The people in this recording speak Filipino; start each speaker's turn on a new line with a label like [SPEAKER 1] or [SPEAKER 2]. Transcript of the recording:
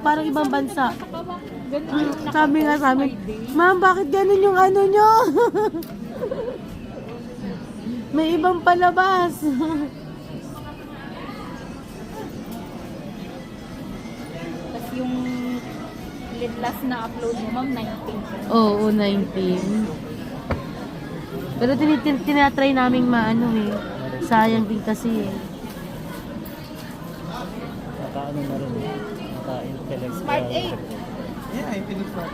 [SPEAKER 1] parang ibang bansa.
[SPEAKER 2] Ganun,
[SPEAKER 1] Sabi nga sa amin, ma'am, bakit ganun yung ano nyo? May ibang palabas.
[SPEAKER 2] Tapos yung last na upload mo, ma'am, 19.
[SPEAKER 1] Oo, 19. Pero tinatry naming maano eh. Sayang din kasi eh.
[SPEAKER 3] Naka-ano na rin. Naka-intellect.
[SPEAKER 2] Smart 8.
[SPEAKER 4] Yeah, I finished that.